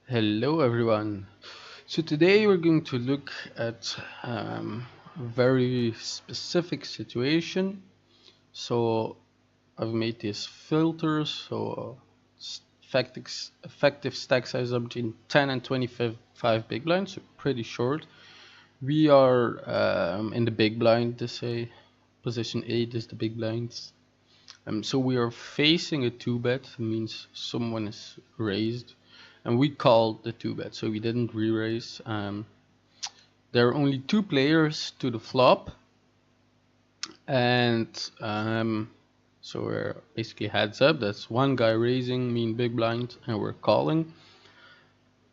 Hello everyone. So today we're going to look at a very specific situation. So I've made these filters. So effective stack size are between 10 and 25 big blinds, so pretty short. We are in the big blind to say. Position 8 is the big blinds. So we are facing a 2-bet, means someone is raised, and we called the 2-bet, so we didn't re-raise. There are only two players to the flop, and so we're basically heads up. That's one guy raising, mean big blind, and we're calling.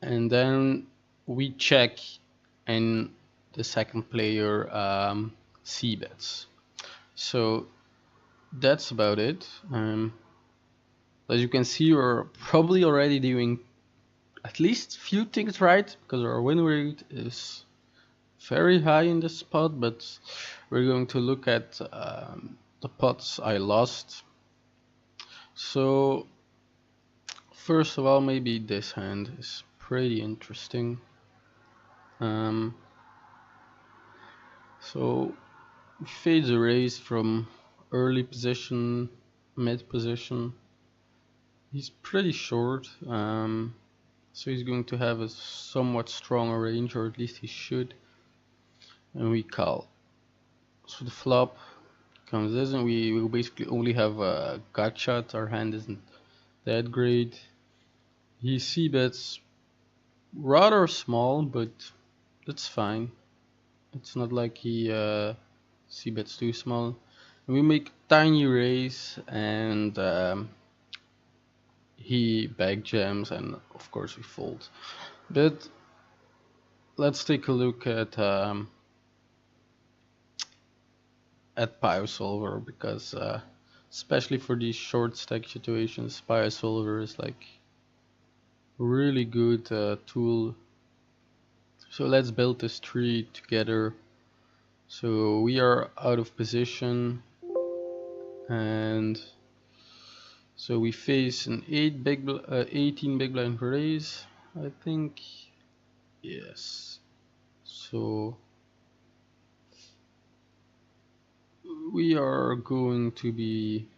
And then we check, and the second player c-bets. So that's about it. As you can see, we're probably already doing at least few things right, because our win rate is very high in this spot, but we're going to look at the pots I lost. So first of all, maybe this hand is pretty interesting. So he fades a raise from early position, mid position. He's pretty short, so he's going to have a somewhat stronger range, or at least he should. And we call. So the flop comes this, and we will basically only have a gut shot. Our hand isn't that great. He c-bets rather small, but that's fine. It's not like he c-bets too small. And we make tiny raise, and he back jams, and of course we fold. But let's take a look at Solver, because especially for these short stack situations, Solver is like really good tool. So let's build this tree together. So we are out of position, and so we face an 18 big blind raise, I think. Yes. So we are going to be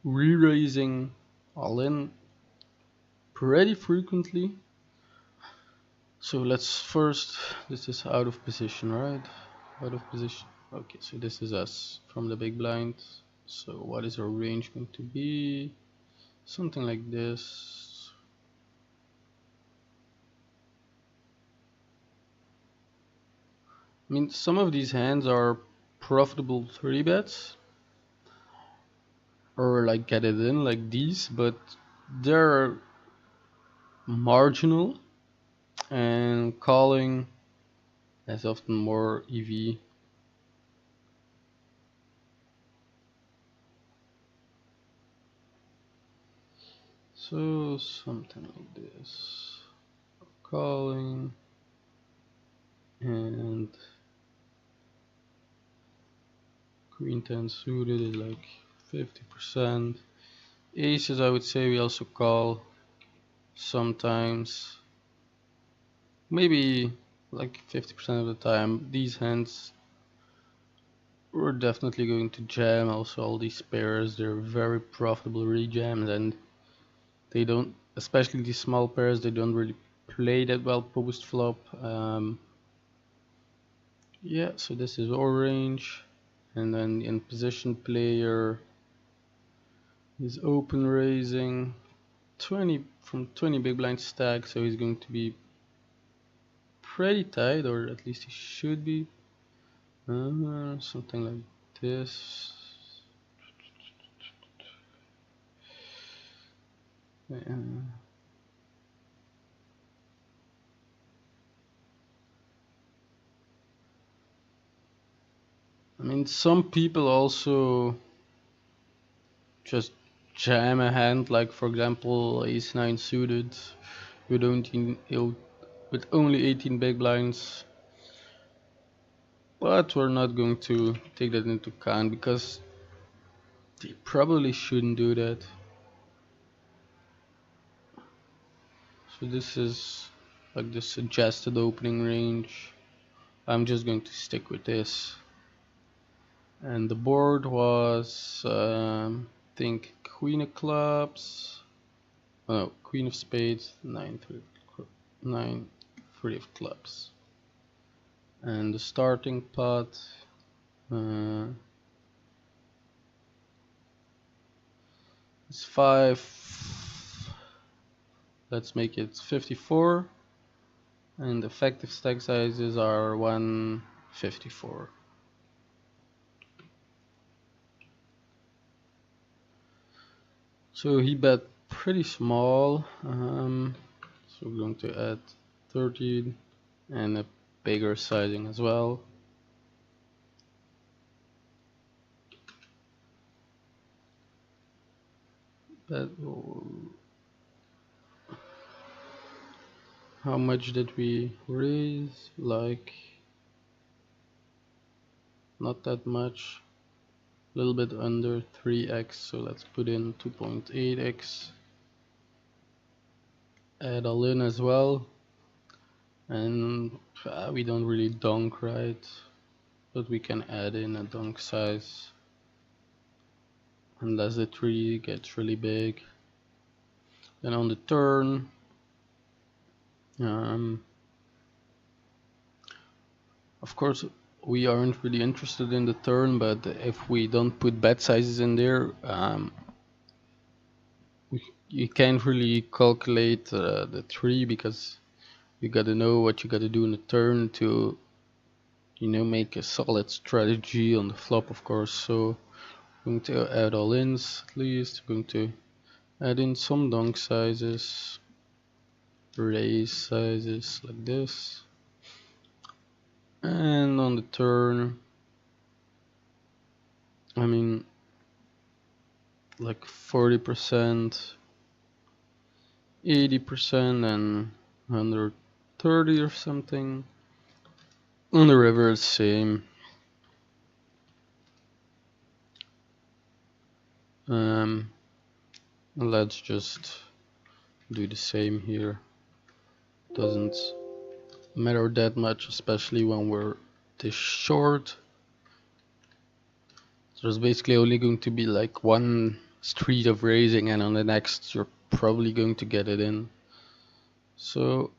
re-raising all in pretty frequently. So let's first, this is out of position, right? Out of position. Okay, so this is us from the big blind. So what is our range going to be? Something like this. I mean, some of these hands are profitable 3 bets, or like get it in like these, but they're marginal, and calling has often more EV. So something like this. Calling, and queen 10 suited is like 50%. Aces, I would say we also call sometimes, maybe like 50% of the time. These hands we're definitely going to jam. Also, all these pairs, they're very profitable rejams, and they don't, especially these small pairs, they don't really play that well post flop. Yeah, so this is our range, and then in position player is open raising 20 from 20 big blind stack, so he's going to be pretty tight, or at least he should be. Something like this. Yeah. I mean, some people also just jam a hand, like for example ace 9 suited. You don't with only 18 big blinds, but we're not going to take that into account because they probably shouldn't do that. So this is like the suggested opening range. I'm just going to stick with this. And the board was, I think, Queen of Clubs. Oh, no, Queen of Spades, 9, 3 of Clubs. And the starting pot, is 5. Let's make it 54. And effective stack sizes are 154. So he bet pretty small. So we're going to add 13 and a bigger sizing as well. But how much did we raise? Like, not that much. A little bit under 3x, so let's put in 2.8x. Add all in as well. And we don't really dunk, right? But we can add in a dunk size unless the tree gets really big. Then on the turn, of course we aren't really interested in the turn, but if we don't put bet sizes in there, you can't really calculate the tree, because you gotta know what you gotta do in the turn to, you know, make a solid strategy on the flop, of course. So I'm going to add all ins at least. I'm going to add in some dunk sizes, raise sizes like this, and on the turn, I mean, like 40%, 80%, and 130 or something. On the river, it's same. Let's just do the same here. Doesn't matter that much, especially when we're this short. There's basically only going to be like one street of raising, and on the next you're probably going to get it in. So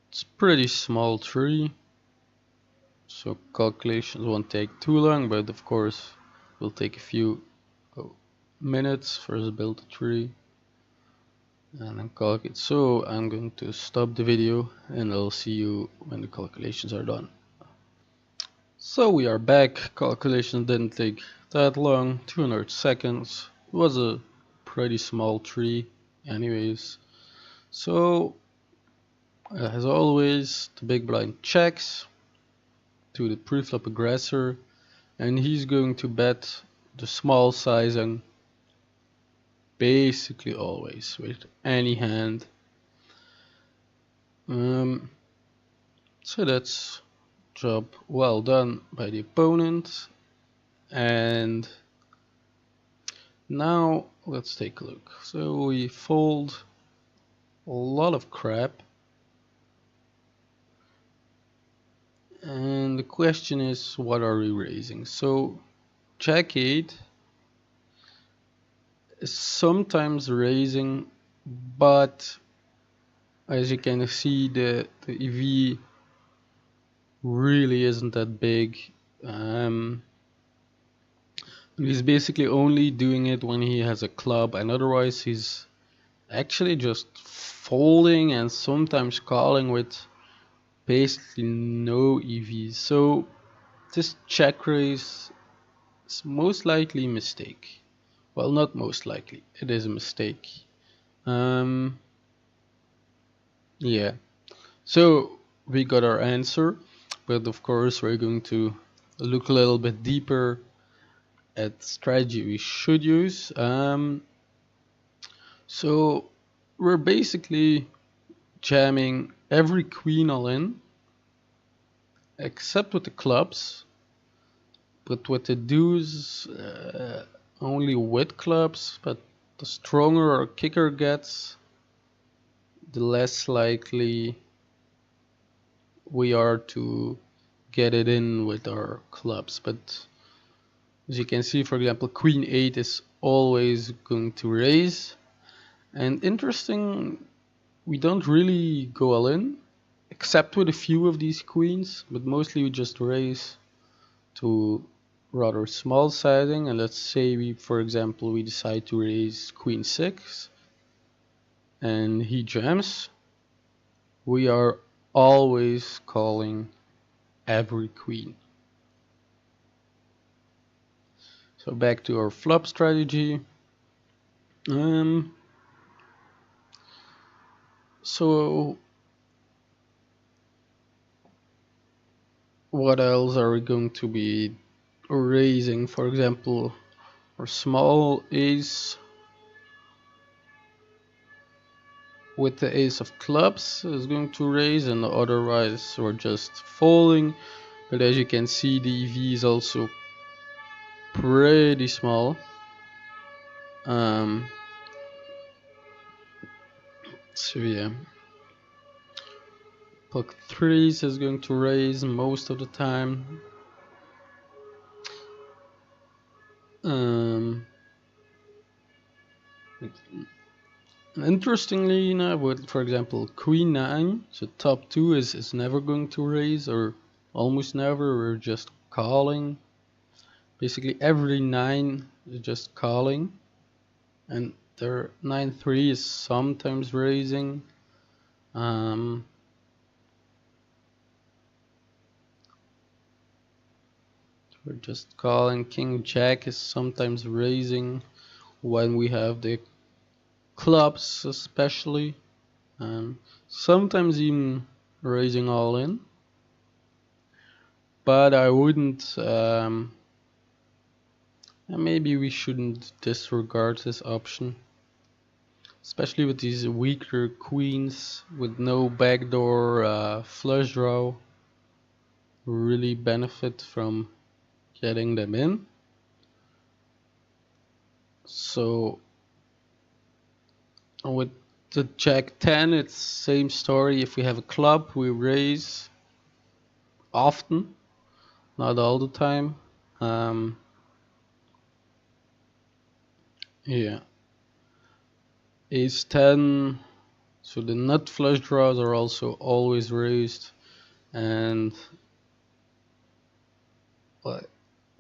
it's pretty small tree, so calculations won't take too long, but of course will take a few minutes first build the tree and then calculate. So I'm going to stop the video and I'll see you when the calculations are done. So we are back. Calculations didn't take that long, 200 seconds. It was a pretty small tree anyways. So as always, the big blind checks to the preflop aggressor, and he's going to bet the small sizing basically always with any hand. So that's job well done by the opponent. And now let's take a look. So we fold a lot of crap, and the question is, what are we raising? So Jack 8 is sometimes raising, but as you can see, the EV really isn't that big. He's basically only doing it when he has a club, and otherwise he's actually just folding and sometimes calling with basically no EVs. So this check raise is most likely a mistake. Well, not most likely, it is a mistake. Yeah, so we got our answer, but of course we're going to look a little bit deeper at strategy we should use. So we're basically jamming every queen all in except with the clubs, but with the deuce only with clubs. But the stronger our kicker gets, the less likely we are to get it in with our clubs. But as you can see, for example, Queen 8 is always going to raise. And interesting, we don't really go all in, except with a few of these queens, but mostly we just raise to rather small sizing. And let's say we, for example, we decide to raise Queen 6 and he jams. We are always calling every queen. So back to our flop strategy. So what else are we going to be raising? For example, our small ace with the ace of clubs is going to raise, and otherwise we're just folding. But as you can see, the EV is also pretty small. So yeah, Puck 3s is going to raise most of the time. Interestingly, now with, for example, Queen 9, so top 2 is never going to raise, or almost never. We're just calling. Basically every 9 is just calling, and their 9-3 is sometimes raising. We're just calling. King Jack is sometimes raising when we have the clubs, especially. Sometimes even raising all in. But I wouldn't. Maybe we shouldn't disregard this option, especially with these weaker queens with no backdoor flush draw. Really benefit from getting them in. So with the Jack 10, it's same story. If we have a club, we raise often, not all the time. Yeah. Ace 10, so the nut flush draws are also always raised, and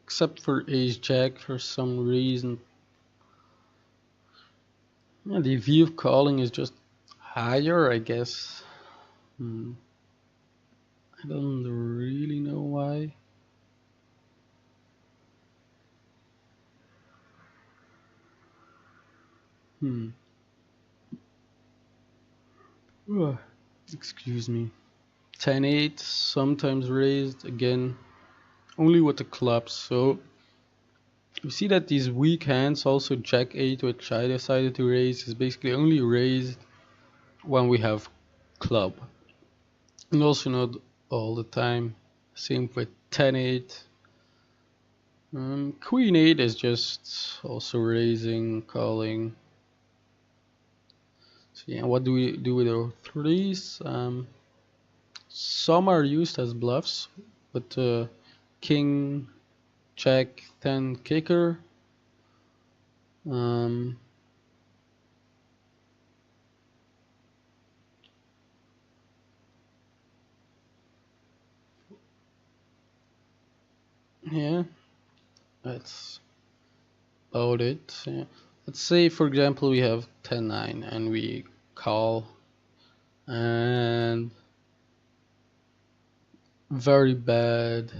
except for Ace Jack, for some reason, yeah, the V of calling is just higher, I guess. I don't really know why. Excuse me. 10-8, sometimes raised, again, only with the clubs. So you see that these weak hands, also Jack 8, which I decided to raise, is basically only raised when we have club. And also not all the time. Same with 10-8. Queen 8 is just also raising, calling. So yeah, what do we do with our 3s? Some are used as bluffs, but King, Jack, 10 kicker. Yeah, that's about it. Yeah. Let's say, for example, we have 10-9 and we call, and very bad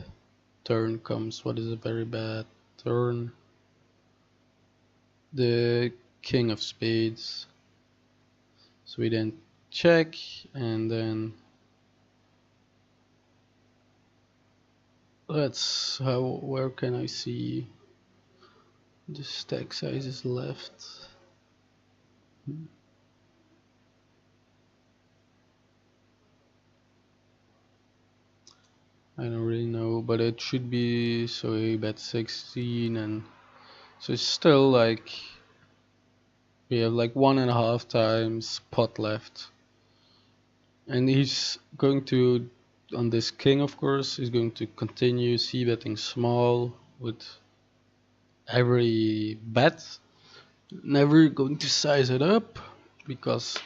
turn comes. What is a very bad turn? The King of Spades. So we then check, and then where can I see the stack sizes left? I don't really know, but it should be, so a bet 16, and so it's still like we have like 1.5 times pot left. And he's going to, on this king of course, he's going to continue c-betting small with every bet. Never going to size it up because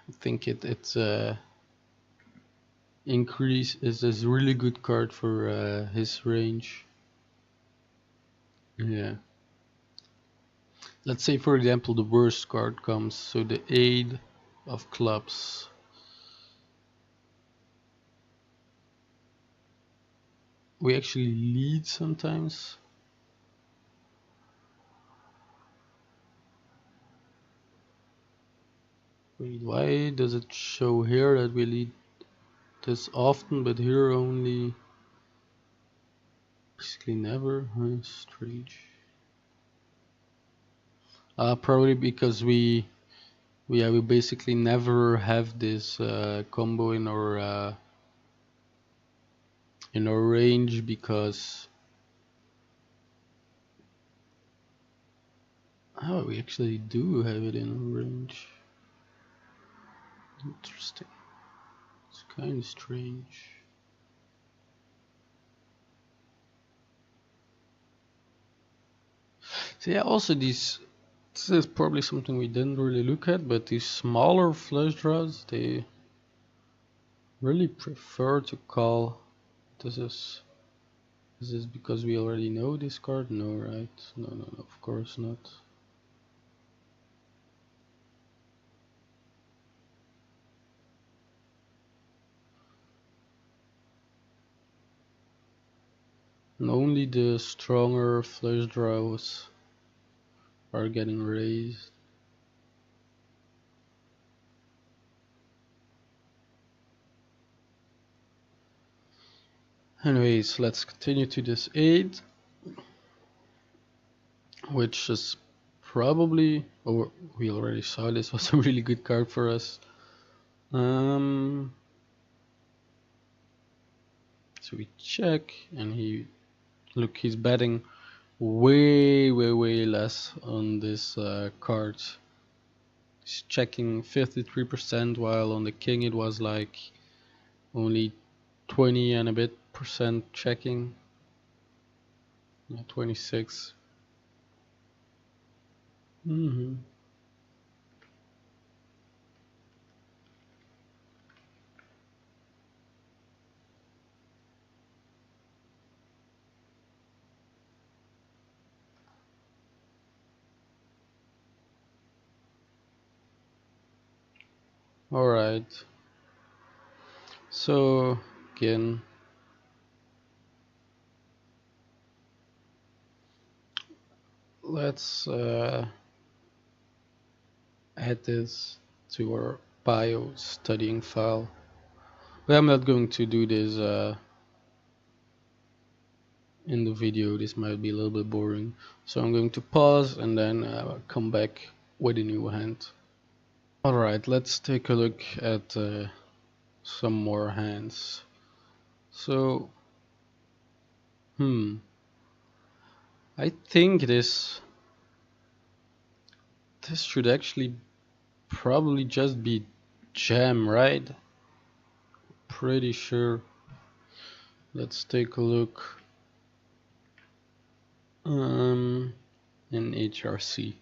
I think it's increase is a really good card for his range. Yeah. Let's say for example the worst card comes, so the 8 of clubs. We actually lead sometimes. Wait, why does it show here that we lead this often, but here only basically never? Huh, strange. Probably because we basically never have this combo in our range, because we actually do have it in our range. Interesting. It's kind of strange. So yeah, also this is probably something we didn't really look at, but these smaller flush draws, they really prefer to call. This is because we already know this card? No, right? No, of course not. And only the stronger flush draws are getting raised. Anyways, let's continue to this 8, which is probably, oh, we already saw this was a really good card for us. So we check, and he's betting way less on this card. He's checking 53%, while on the king it was like only 20 and a bit percent checking. Yeah, 26. Alright. So again, let's add this to our bio studying file. But I'm not going to do this in the video. This might be a little bit boring. So I'm going to pause and then come back with a new hand. Alright, let's take a look at some more hands. So, I think this should actually probably just be jam, right? Pretty sure. Let's take a look in HRC.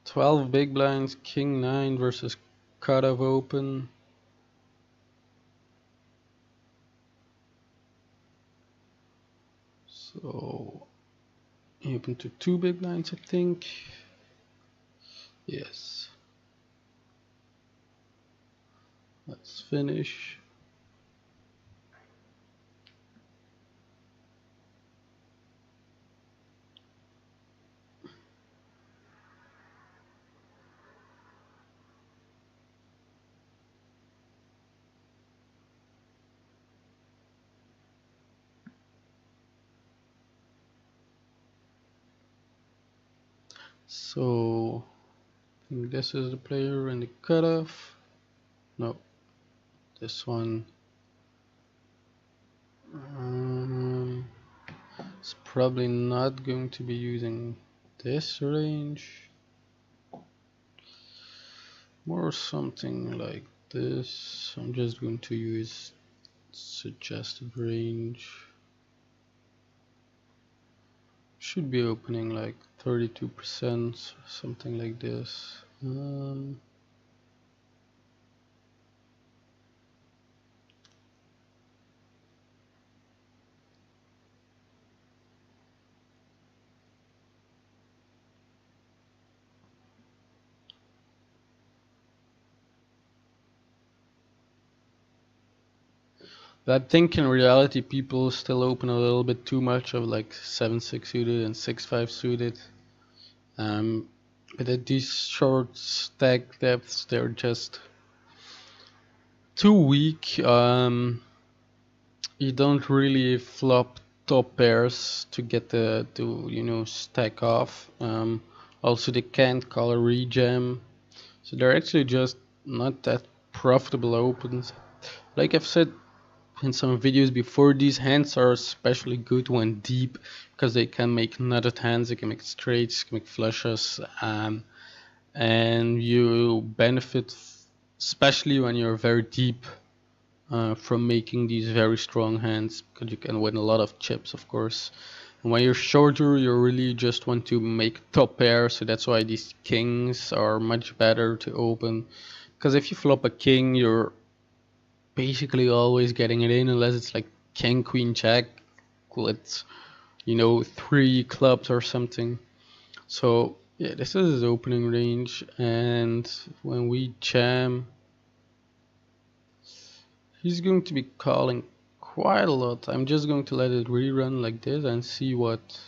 12 big blinds, king 9 versus cutoff open. So he opened to 2 big blinds, I think. Yes. Let's finish. So I think this is the player in the cutoff. No, this one. It's probably not going to be using this range. or something like this. I'm just going to use suggested range. Should be opening like 32%, something like this. I think in reality people still open a little bit too much of like 7-6 suited and 6-5 suited. But at these short stack depths, they're just too weak. You don't really flop top pairs to get the stack off. Also, they can't call a rejam, so they're actually just not that profitable opens. Like I've said in some videos before, these hands are especially good when deep because they can make nutted hands, they can make straights, can make flushes, and you benefit especially when you're very deep from making these very strong hands because you can win a lot of chips, of course. And when you're shorter, you really just want to make top pair, so that's why these kings are much better to open. Because if you flop a king, you're basically always getting it in, unless it's like king, queen, jack with 3 clubs or something. So yeah, this is his opening range, and when we jam, he's going to be calling quite a lot. I'm just going to let it rerun like this and see what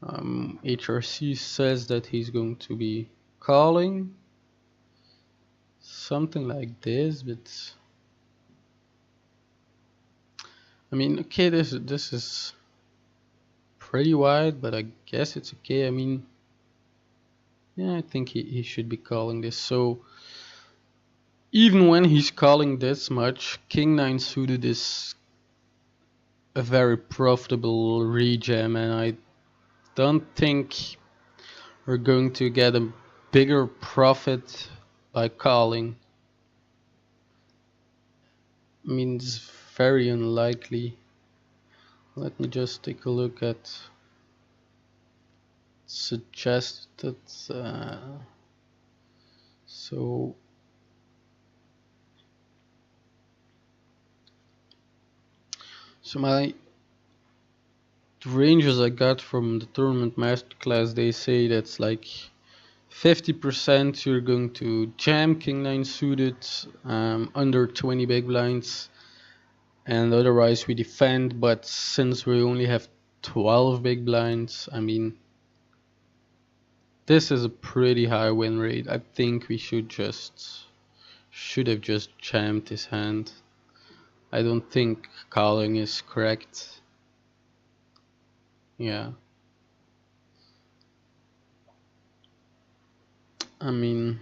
HRC says that he's going to be calling. Something like this, but I mean, okay, this is pretty wide, but I guess it's okay. I mean, yeah, I think he should be calling this. So even when he's calling this much, King 9 suited is a very profitable rejam, and I don't think we're going to get a bigger profit by calling. I mean, it's very unlikely. Let me just take a look at suggested. So my ranges I got from the tournament masterclass, they say that's like 50% you're going to jam King 9 suited under 20 big blinds, and otherwise we defend. But since we only have 12 big blinds, I mean, this is a pretty high win rate. I think we should have just jammed this hand. I don't think calling is correct. Yeah. I mean,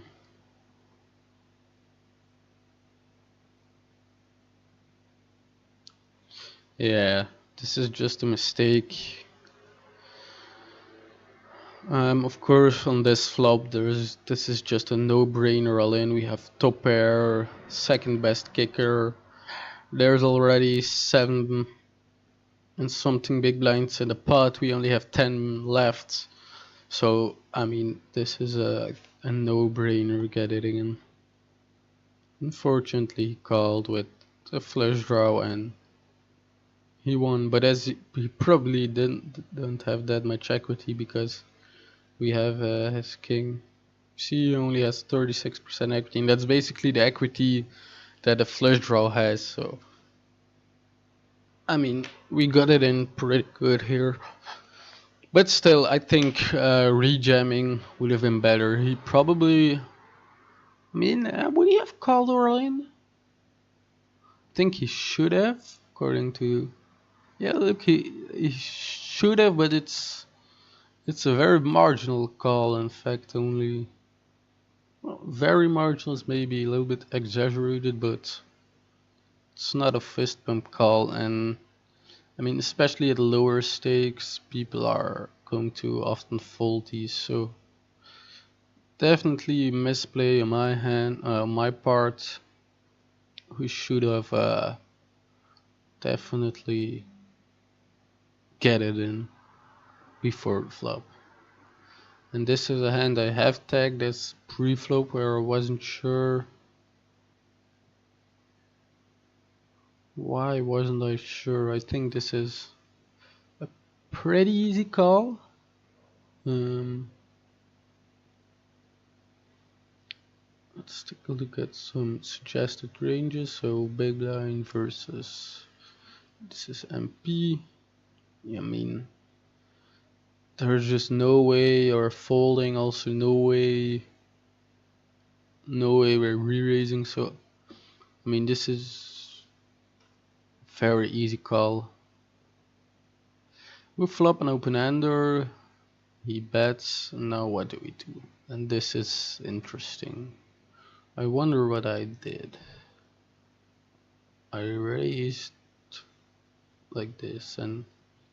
yeah, this is just a mistake. Of course, on this flop, this is just a no-brainer all in. We have top pair, second best kicker. There's already 7 and something big blinds in the pot. We only have 10 left. So, I mean, this is a no-brainer, get it in. Unfortunately, he called with a flush draw and he won. But as he probably don't have that much equity because we have his king. See, he only has 36% equity, and that's basically the equity that a flush draw has. So, I mean, we got it in pretty good here. But still, I think rejamming would have been better. He probably, I mean, would he have called Orlin? I think he should have, according to. Yeah, look, he should have, but it's a very marginal call. In fact, only. Well, very marginal is maybe a little bit exaggerated, but it's not a fist bump call. And I mean, especially at lower stakes, people are going to often fold these. So Definitely misplay on my hand, my part. We should have definitely get it in before the flop. And this is a hand I have tagged as pre-flop where I wasn't sure. Why wasn't I sure? I think this is a pretty easy call. Let's take a look at some suggested ranges. So big blind versus this is MP. I mean, there's just no way, or folding also no way we're re-raising. So I mean, this is very easy call. We flop an open-ender, he bets, and now what do we do? And this is interesting. I wonder what I did. I raised like this and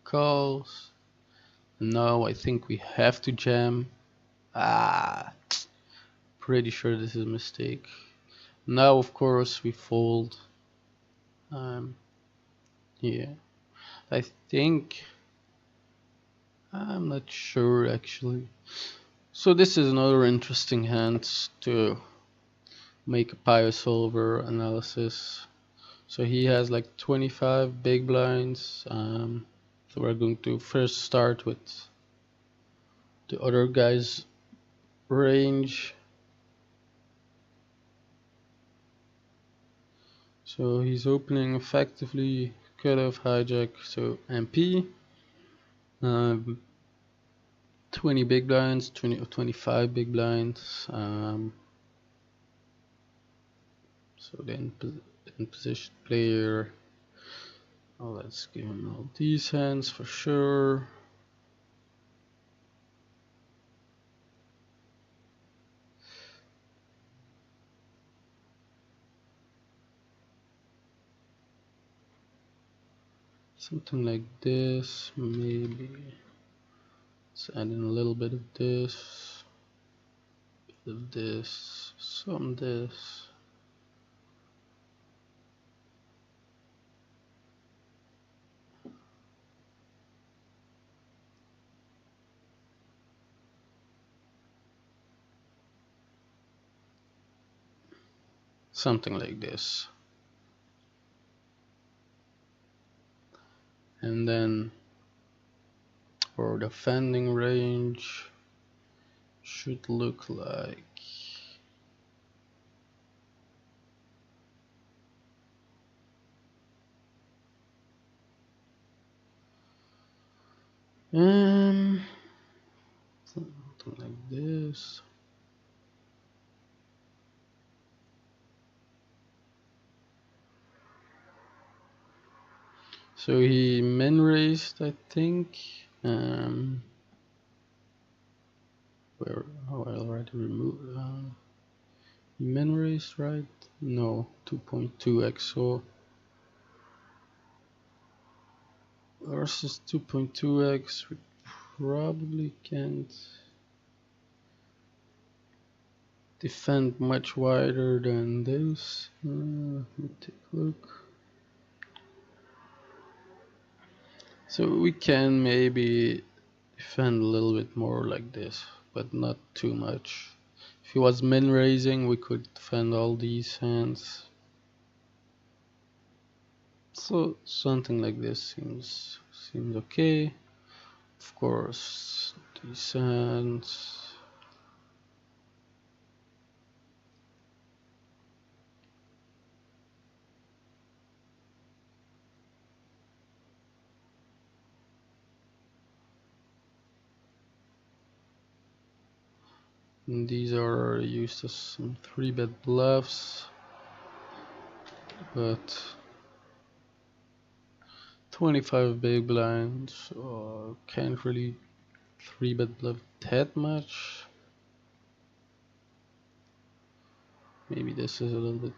calls. Now I think we have to jam. Pretty sure this is a mistake. Now of course we fold. Yeah, I think, I'm not sure actually. So this is another interesting hand to make a pio solver analysis. So he has like 25 big blinds. So we're going to first start with the other guy's range. So he's opening effectively cutoff hijack, so MP. 20 big blinds, 20 or 25 big blinds. So the in position player. Oh, let's give him all these hands for sure. Something like this, maybe. Let's add in a little bit of this, some this. Something like this. And then for the defending range should look like something like this. So he min raised, I think. Where I already removed. He min raised, right? No, 2.2x. So versus 2.2x, we probably can't defend much wider than this. Let me take a look. So we can maybe defend a little bit more like this, but not too much. If he was min raising, we could defend all these hands. So something like this seems okay. Of course, these hands. And these are used as some 3-bet bluffs, but 25 big blinds, can't really 3-bet bluff that much. Maybe this is a little bit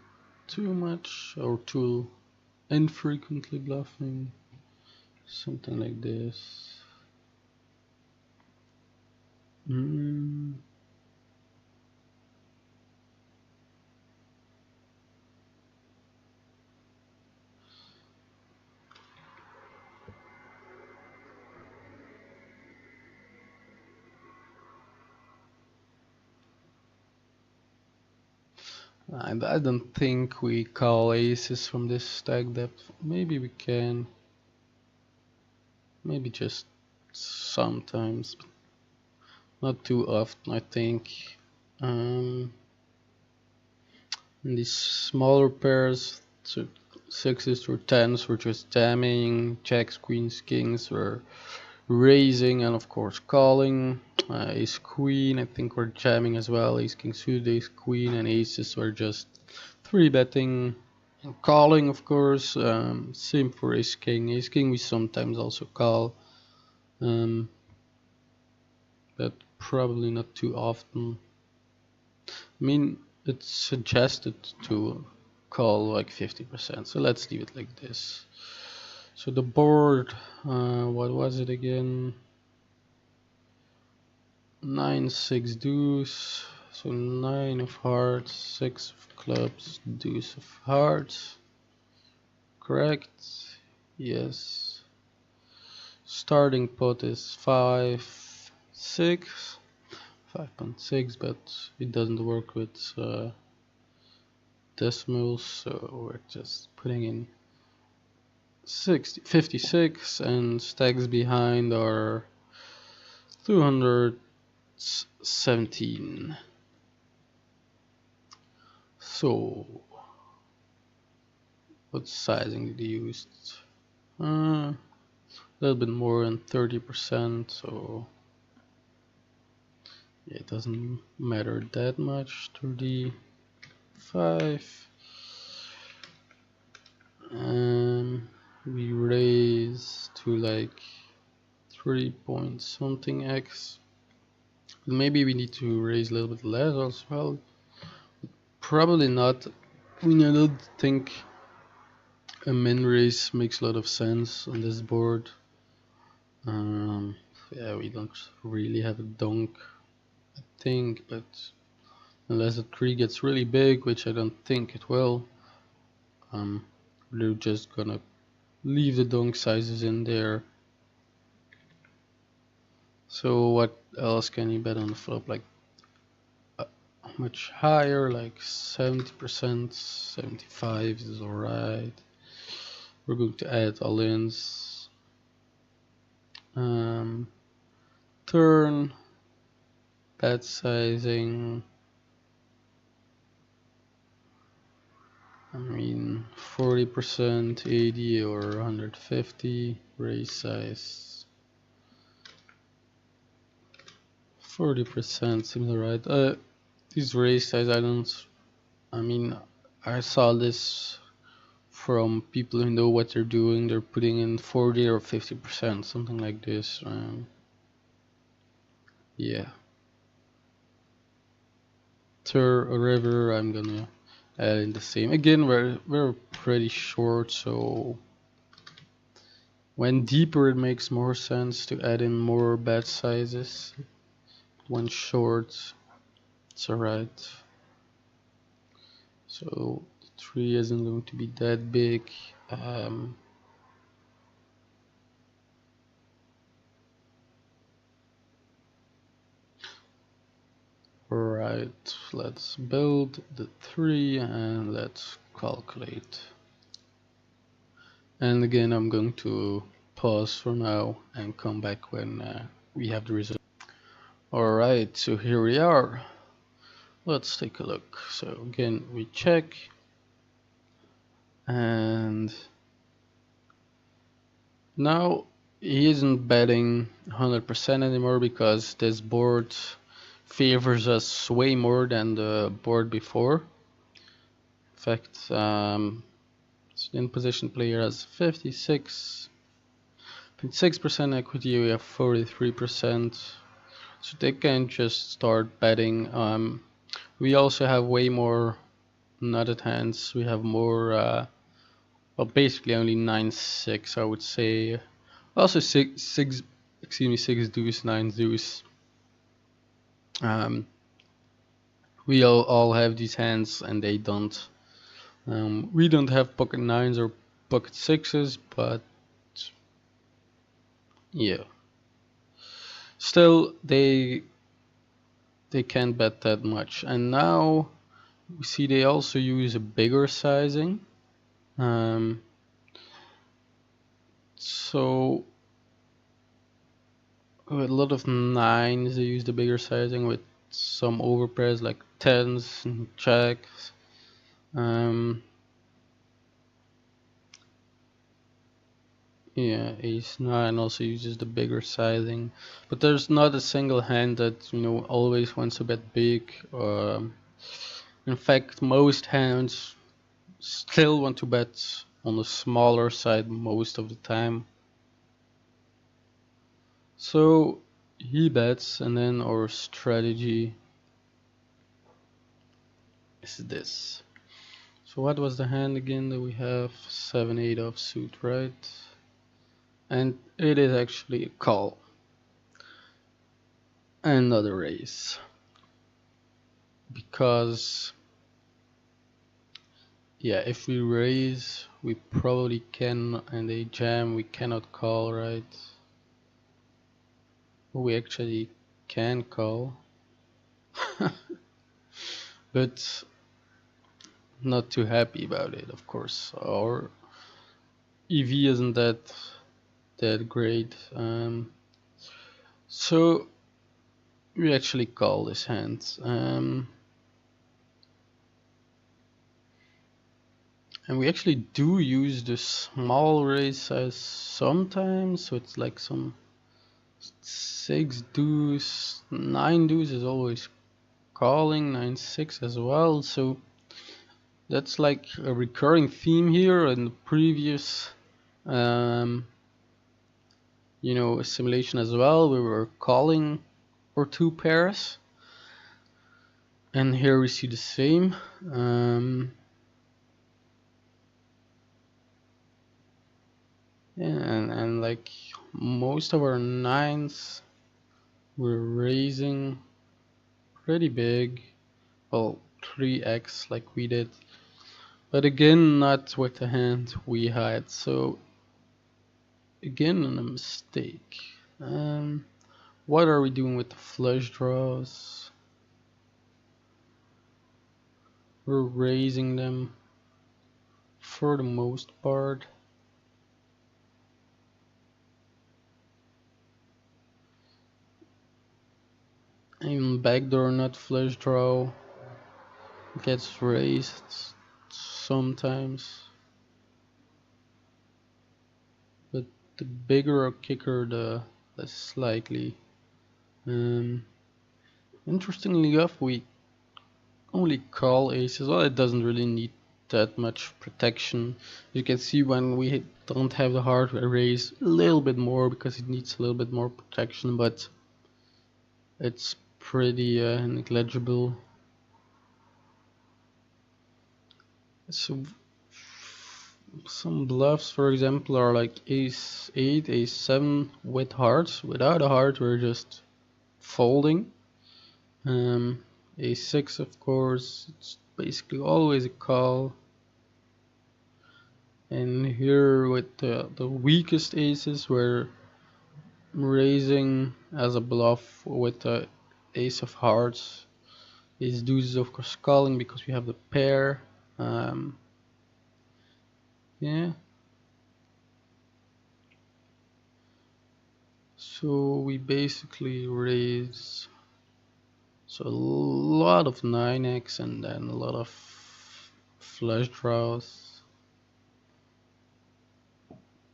too much, or too infrequently bluffing. Something like this. I don't think we call aces from this stack depth. Maybe we can. Maybe just sometimes, but not too often, I think. Um, in these smaller pairs, so sixes or tens, we're just jamming. Jacks, queens, kings, we're raising, and of course calling. Ace queen, I think we're jamming as well. Ace king suited, ace queen, and aces we're just three betting and calling, of course. Same for ace king. Ace king we sometimes also call, but probably not too often. I mean, it's suggested to call like 50%, so let's leave it like this. So the board, what was it again? 9 6 deuce, so 9 of hearts, 6 of clubs, deuce of hearts. Correct? Yes. Starting pot is 5 6, 5.6, but it doesn't work with decimals, so we're just putting in 56, and stacks behind are 217. So what sizing did you use? A little bit more than 30%, so yeah, it doesn't matter that much. 35. We raise to like 3 point something x. Maybe we need to raise a little bit less as well. Probably not. I don't think a min raise makes a lot of sense on this board. Yeah, we don't really have a donk, I think, but unless the tree gets really big, which I don't think it will, we're just gonna leave the donk sizes in there. So what else can you bet on the flop? Like much higher, like 70%, 75 is alright. We're going to add all-ins. Turn, bet sizing. I mean 40%, 80 or 150. Raise size 40% seems alright. These raise size I mean, I saw this from people who know what they're doing. They're putting in 40 or 50%, something like this. Yeah. Tur a river, I'm gonna add in the same. Again, we're pretty short, so when deeper it makes more sense to add in more bet sizes. When short, it's alright. So the tree isn't going to be that big. Right, let's build the tree and let's calculate. And again, I'm going to pause for now and come back when we have the result. Alright, so here we are. Let's take a look. So again, we check, and now he isn't betting 100% anymore because this board favors us way more than the board before. In fact, in position player has 56.6% equity, we have 43%, so they can just start betting. We also have way more nutted hands. We have more, well, basically only 9-6, I would say. Also 6 deuce, 9 deuce. We all have these hands and they don't. We don't have pocket 9s or pocket 6s, but yeah. Still, they can't bet that much. And now We see they also use a bigger sizing. Um, so with a lot of nines, they use the bigger sizing. With some overpairs like tens and jacks. Um, yeah, ace nine also uses the bigger sizing, but there's not a single hand that always wants to bet big. In fact, most hands still want to bet on the smaller side most of the time. So he bets, and then our strategy is this. So what was the hand again that we have? 7-8 offsuit, right? And it is actually a call. And not a raise. Because, yeah, if we raise, we probably can, and they jam, we cannot call, right? We actually can call. But not too happy about it, of course. Our EV isn't that great. So we actually call this hand. And we actually do use the small raise size sometimes, so it's like some 6 deuce, 9 deuce is always calling, 9-6 as well, so that's like a recurring theme here in the previous simulation as well. We were calling for 2 pairs, and here we see the same. Yeah, and like most of our nines, we're raising pretty big. Well, 3x like we did. But again, not with the hand we had. So again, a mistake. What are we doing with the flush draws? We're raising them for the most part. Even backdoor nut flush draw gets raised sometimes. But the bigger a kicker, the less likely. Interestingly enough, we only call aces. Well, it doesn't really need that much protection. You can see when we don't have the heart, we raise a little bit more because it needs a little bit more protection, but it's pretty negligible. So some bluffs, for example, are like ace 8, ace 7 with hearts. Without a heart, we're just folding. Ace 6, of course, it's basically always a call. And here with the weakest aces, we're raising as a bluff with the ace of hearts. Ace deuce is of course calling because we have the pair. Yeah. So we basically raise a lot of 9x and then a lot of flush draws.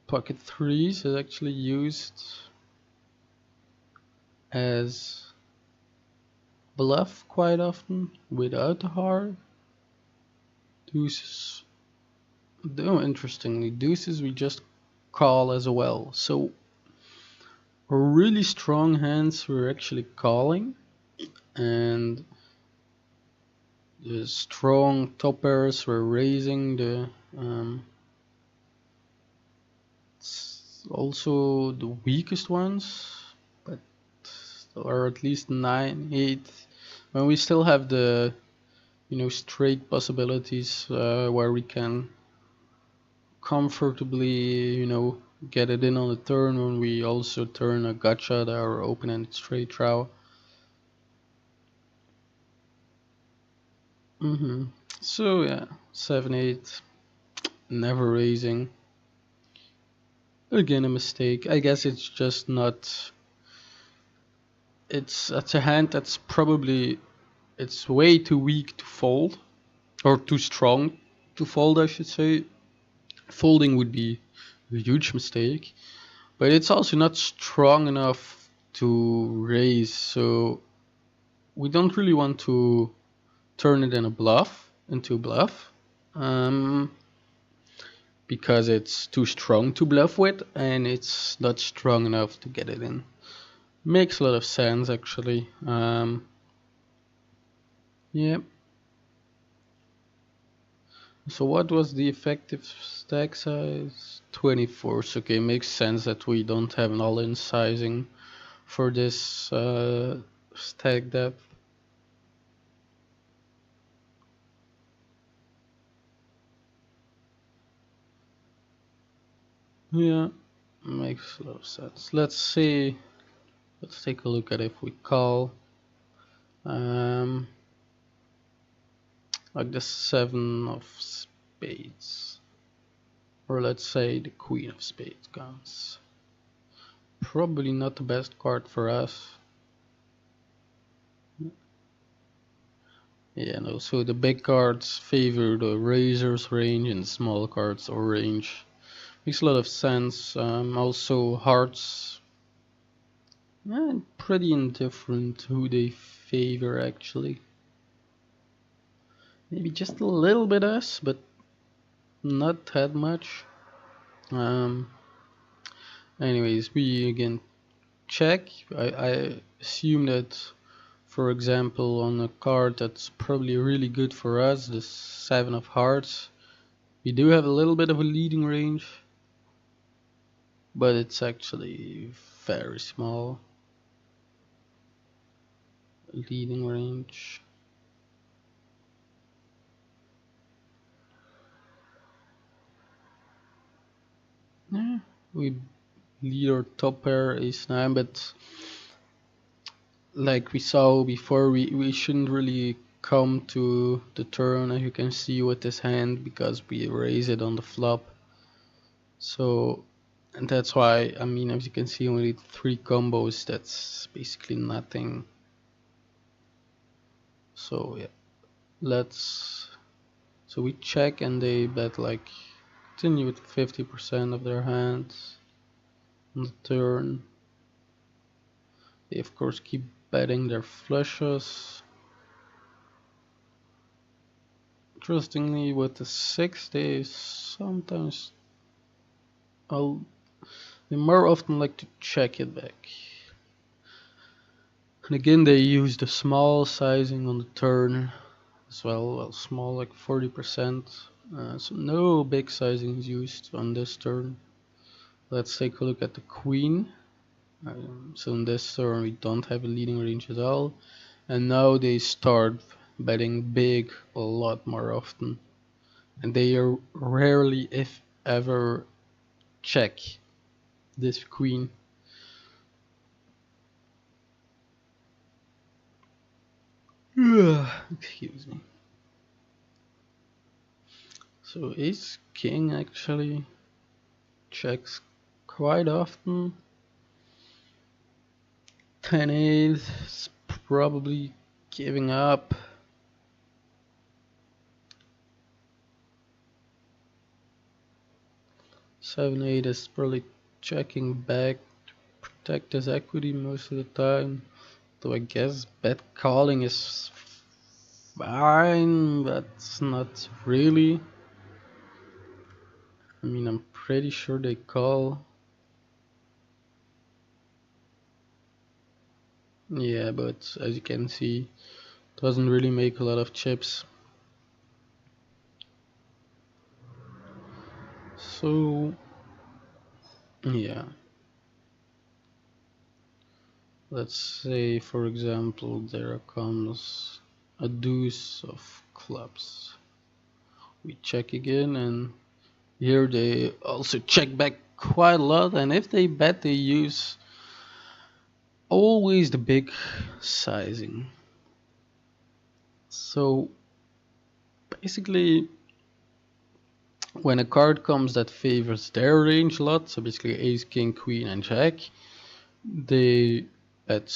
Pocket threes is actually used as bluff quite often without the heart. Deuces, though interestingly, deuces we just call as well. So really strong hands we're actually calling, and the strong top pairs we're raising. The also the weakest ones, but or at least 9-8. When we still have the straight possibilities where we can comfortably get it in on the turn when we also turn a gotcha or open-ended straight draw. Mm-hmm. So yeah, 7-8, never raising. Again, a mistake. I guess it's just not. It's a hand that's probably it's way too weak to fold, or too strong to fold, I should say. Folding would be a huge mistake, but it's also not strong enough to raise. So we don't really want to turn it into a bluff. Um, because it's too strong to bluff with and it's not strong enough to get it in. Makes a lot of sense actually. Yeah. So what was the effective stack size? 24. So okay, makes sense that we don't have an all-in sizing for this stack depth. Yeah, makes a lot of sense. Let's take a look at if we call um, like the 7 of spades. Or let's say the Queen of Spades comes. Probably not the best card for us. Yeah, no, so the big cards favor the razors range and small cards or range. Makes a lot of sense. Also hearts, pretty indifferent who they favor actually. Maybe just a little bit us, but not that much. Um, Anyways, we again check. I assume that, for example, on a card that's probably really good for us, the 7 of hearts, we do have a little bit of a leading range, but it's actually very small leading range. Yeah, we lead our top pair ace 9, but like we saw before, we shouldn't really come to the turn, as you can see with this hand, because we raise it on the flop. So, and that's why, I mean, as you can see, only 3 combos, that's basically nothing. So yeah, so we check and they bet like, continue with 50% of their hands on the turn. They of course keep betting their flushes. Interestingly, with the 6, they sometimes, they more often like to check it back. And again, they use the small sizing on the turn as well, small like 40%. So no big sizing is used on this turn. Let's take a look at the queen. So in this turn we don't have a leading range at all, and now they start betting big a lot more often, and they are rarely, if ever, check this queen. Excuse me. So ace king actually checks quite often. 10-8 is probably giving up. 7-8 is probably checking back to protect his equity most of the time. Though I guess bet calling is fine, but not really. I mean, I'm pretty sure they call. Yeah, but as you can see, doesn't really make a lot of chips. So, yeah. Let's say, for example, there comes a deuce of clubs. We check again, and here they also check back quite a lot, and if they bet, they use always the big sizing. So basically, when a card comes that favors their range a lot, so basically ace, king, queen, and jack, they bet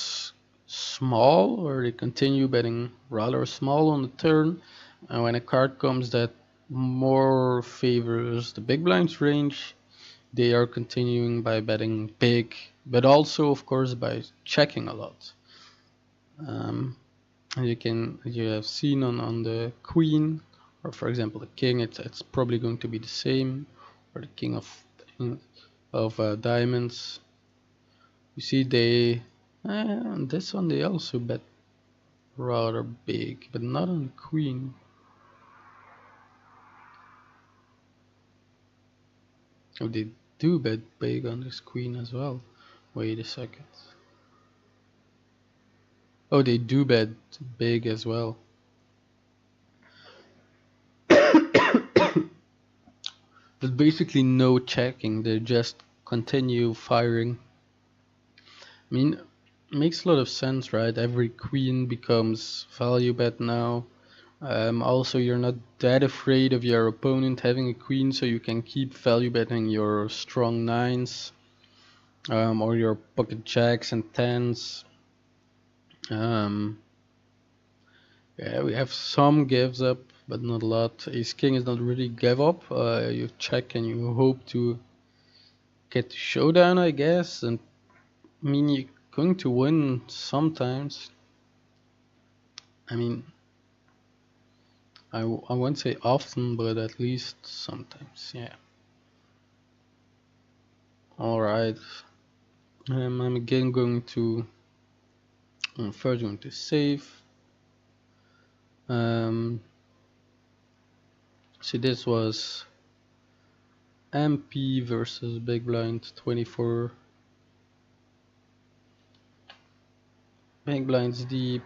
small, or they continue betting rather small on the turn. And when a card comes that more favors the big blind's range, they are continuing by betting big, but also, of course, by checking a lot. And you have seen on the queen, or for example the king, it's probably going to be the same, or the king of diamonds. You see, on this one they also bet rather big, but not on the queen. Oh, they do bet big on this queen as well. Wait a second. Oh, they do bet big as well. There's basically no checking, they just continue firing. I mean, it makes a lot of sense, right? Every queen becomes value bet now. Also, you're not that afraid of your opponent having a queen, so you can keep value betting your strong nines, or your pocket jacks and tens. Yeah, we have some gives up, but not a lot. Ace king is not really give up. You check and you hope to get to showdown, I guess. And I mean, you're going to win sometimes. I mean, I won't say often, but at least sometimes, yeah. Alright, I'm again going to, I'm first going to save. See, this was MP versus Big Blind 24. Big blinds deep.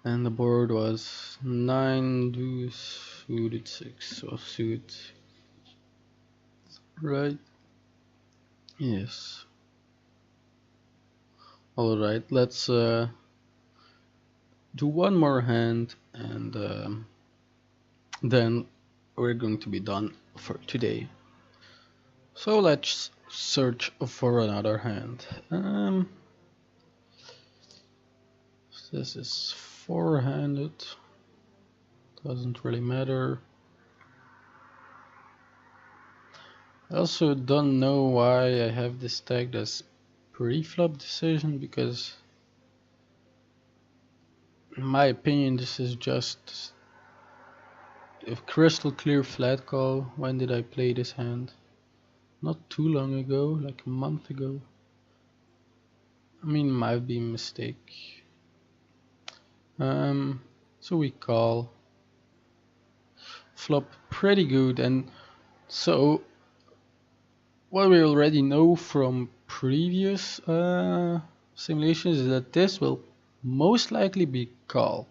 And the board was 9 deuce suited 6, so suit. Right? Yes. Alright, let's do one more hand, and then we're going to be done for today. So let's search for another hand. This is four-handed, doesn't really matter. I also don't know why I have this tagged as pre-flop decision, because in my opinion this is just a crystal clear flat call. When did I play this hand? Not too long ago, like a month ago. I mean, might be a mistake. So we call. Flop pretty good, and so what we already know from previous simulations is that this will most likely be call,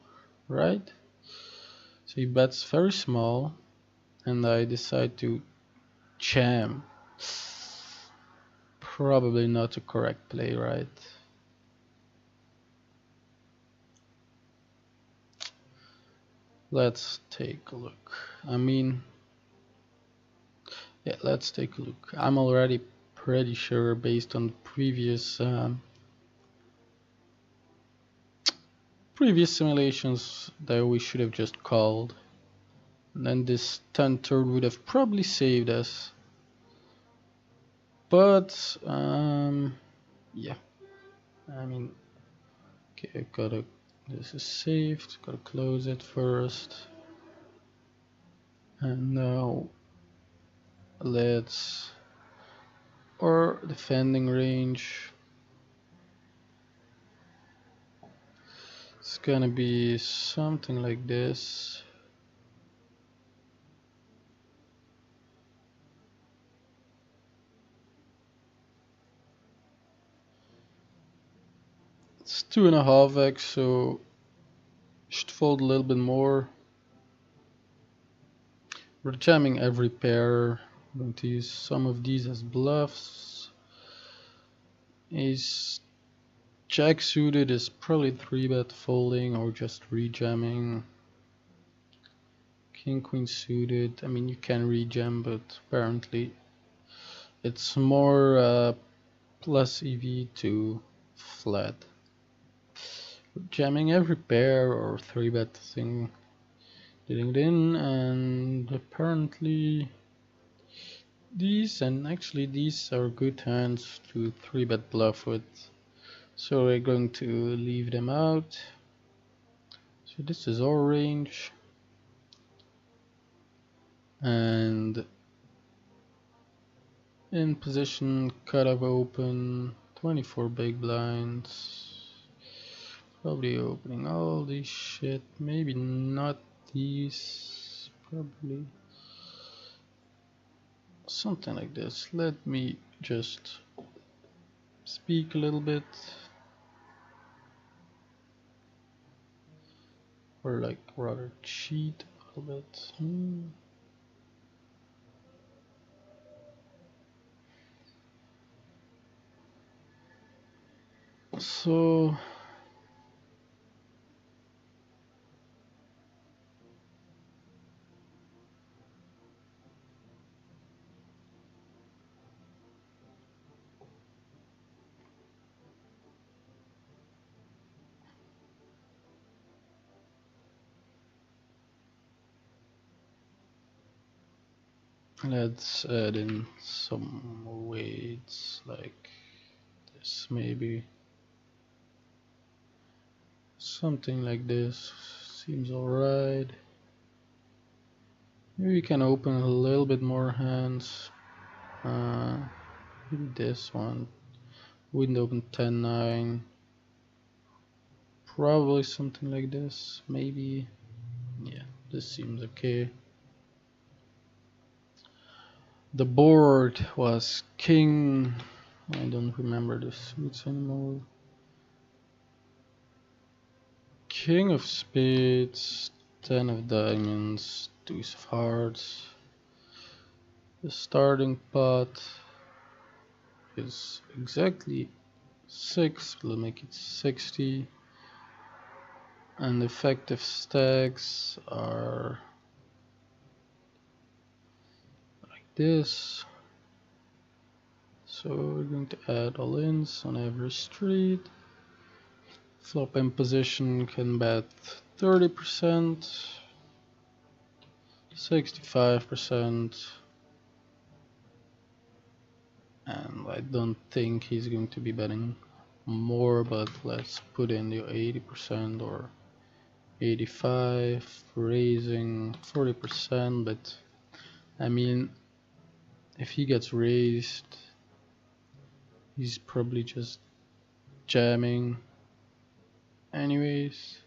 right? So he bets very small, and I decide to jam. Probably not a correct play, right? Let's take a look. I mean, yeah, let's take a look. I'm already pretty sure, based on previous simulations, that we should have just called. And then this 10 turn would have probably saved us. But yeah, I mean, okay, this is saved, gotta close it first. And now let's, or defending range, it's gonna be something like this. It's 2.5x, so should fold a little bit more. We're jamming every pair. I'm going to use some of these as bluffs. Ace jack suited is probably 3-bet folding or just rejamming. King queen suited. I mean, you can rejam, but apparently it's more plus EV to flat. Jamming every pair or 3-bet thing, getting it in, and apparently these, and actually these are good hands to 3-bet bluff with, so we're going to leave them out. So this is our range, and in position, cutoff open, 24 big blinds, probably opening all this shit, maybe not these, probably something like this. Let me just speak a little bit, or like rather cheat a little bit. So let's add in some weights like this, maybe something like this seems alright. Maybe we can open a little bit more hands. Maybe this one. Wouldn't open 10-9. Probably something like this. Maybe. Yeah, this seems okay. The board was king. I don't remember the suits anymore. King of spades, 10 of diamonds, deuce of hearts. The starting pot is exactly 6, we'll make it 60. And effective stacks are like this. So we're going to add all-ins on every street. Flop in position can bet 30%, 65%, and I don't think he's going to be betting more, but let's put in the 80% or 85, raising 40%, but I mean, if he gets raised, he's probably just jamming anyways.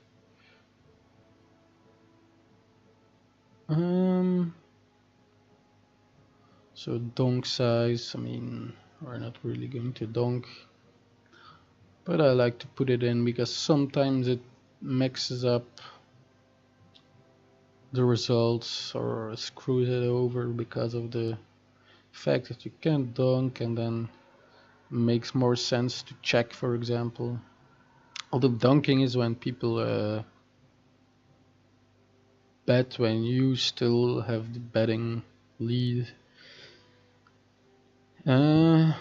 So donk size, I mean, we're not really going to donk, but I like to put it in because sometimes it mixes up the results or screws it over because of the fact that you can't donk, and then makes more sense to check, for example. Although donking is when people bet when you still have the betting lead. Turn,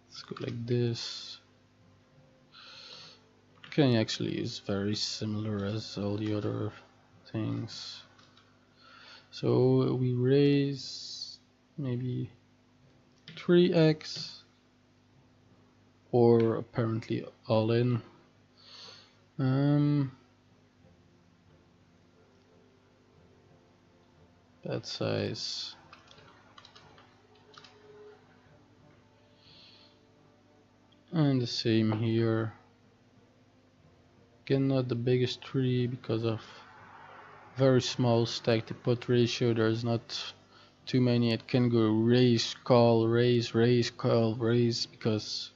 let's go like this. King actually is very similar as all the other things. So we raise maybe 3x, or apparently all in. Bet size. And the same here. Again, not the biggest tree because of very small stack to pot ratio. There's not too many. It can go raise, call, raise, raise, call, raise, because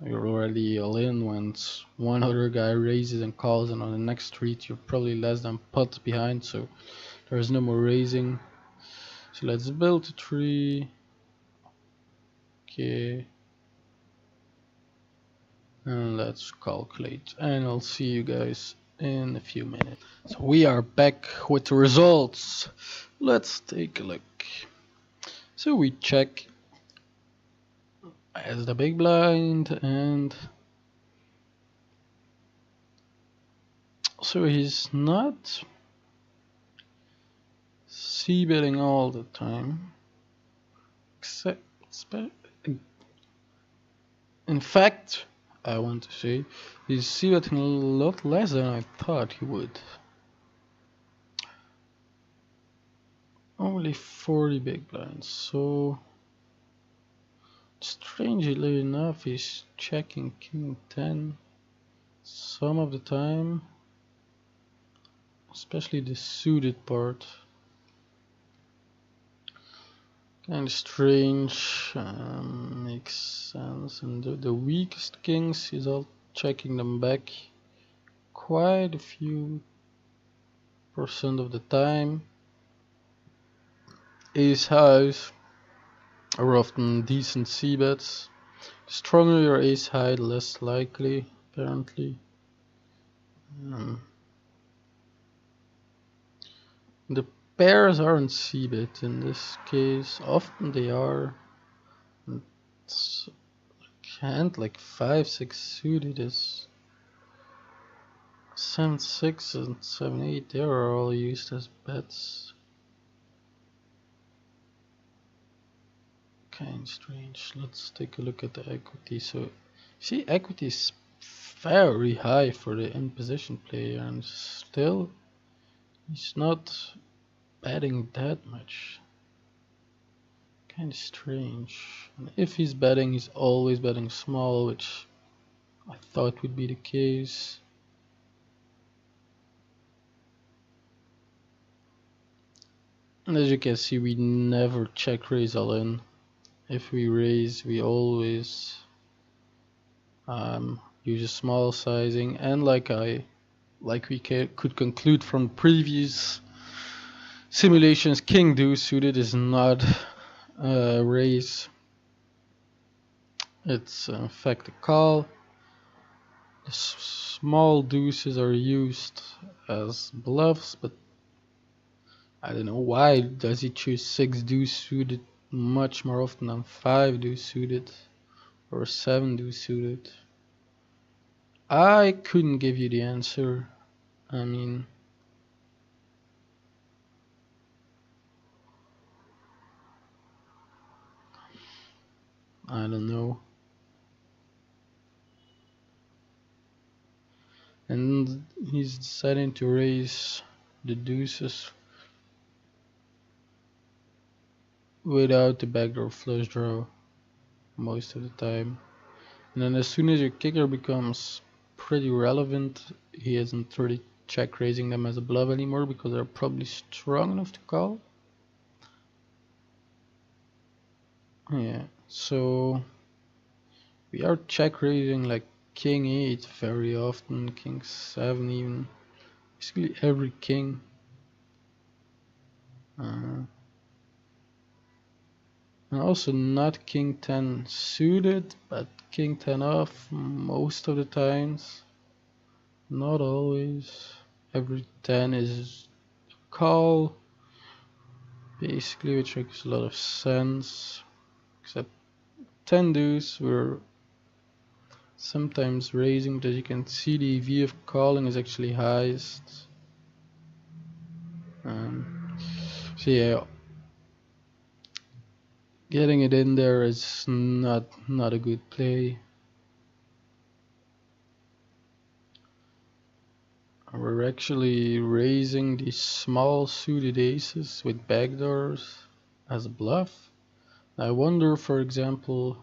you're already all in. When one other guy raises and calls, and on the next street you're probably less than pot behind, so there's no more raising. So let's build a tree. Okay. And let's calculate, and I'll see you guys in a few minutes. So we are back with the results. Let's take a look. So we check as the big blind, and so he's not c-betting all the time, except in fact, I want to say he's c-betting a lot less than I thought he would. Only 40 big blinds, so strangely enough he's checking king 10 some of the time, especially the suited part. Kinda strange, makes sense. And the weakest kings he's all checking them back quite a few percent of the time. Ace highs are often decent c-bets. The stronger your ace high, the less likely, apparently. The pairs aren't c-bet in this case. Often they are. It's hand like 5-6 suited is 7-6 and 7-8. They are all used as bets. Kind of strange. Let's take a look at the equity. So, see, equity is very high for the in position player, and still he's not betting that much. Kind of strange. And if he's betting, he's always betting small, which I thought would be the case. And as you can see, we never check raise all in. If we raise, we always use a small sizing, and like we could conclude from previous simulations, king deuce suited is not a raise. It's in fact a call. The small deuces are used as bluffs, but I don't know why does he choose 6 deuce suited much more often than 5 deuce suited or 7 deuce suited. I couldn't give you the answer. I mean, I don't know. And he's deciding to raise the deuces without the backdoor flush draw most of the time. And then as soon as your kicker becomes pretty relevant, he isn't really check raising them as a bluff anymore because they're probably strong enough to call. Yeah, so we are check raising like king 8 very often, king 7 even, basically every king. And also not king 10 suited, but king 10 off most of the times. Not always. Every 10 is a call, basically, which makes a lot of sense. Except 10 deuce, we're sometimes raising, but as you can see, the EV of calling is actually highest. So yeah, getting it in there is not a good play. We're actually raising these small suited aces with backdoors as a bluff. I wonder, for example,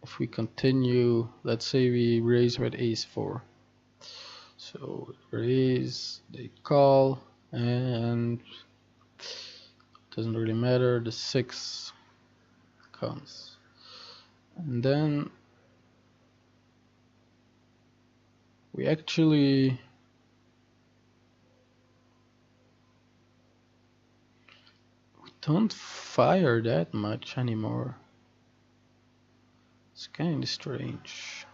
if we continue, let's say we raise with ace 4. So raise, they call, and it doesn't really matter, the 6 comes. And then we actually don't fire that much anymore. It's kind of strange.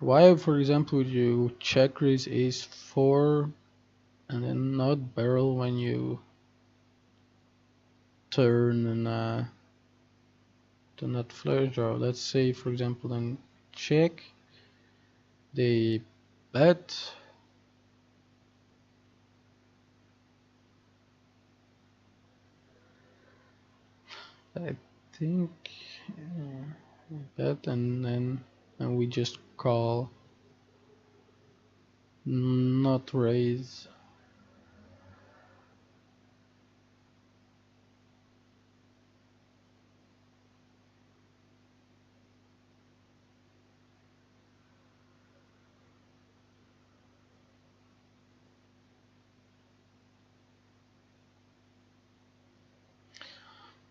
Why, for example, would you check raise ace 4 and then not barrel when you turn and do not flush draw? Let's say, for example, then check, they bet, I think, bet, and then we just call, not raise.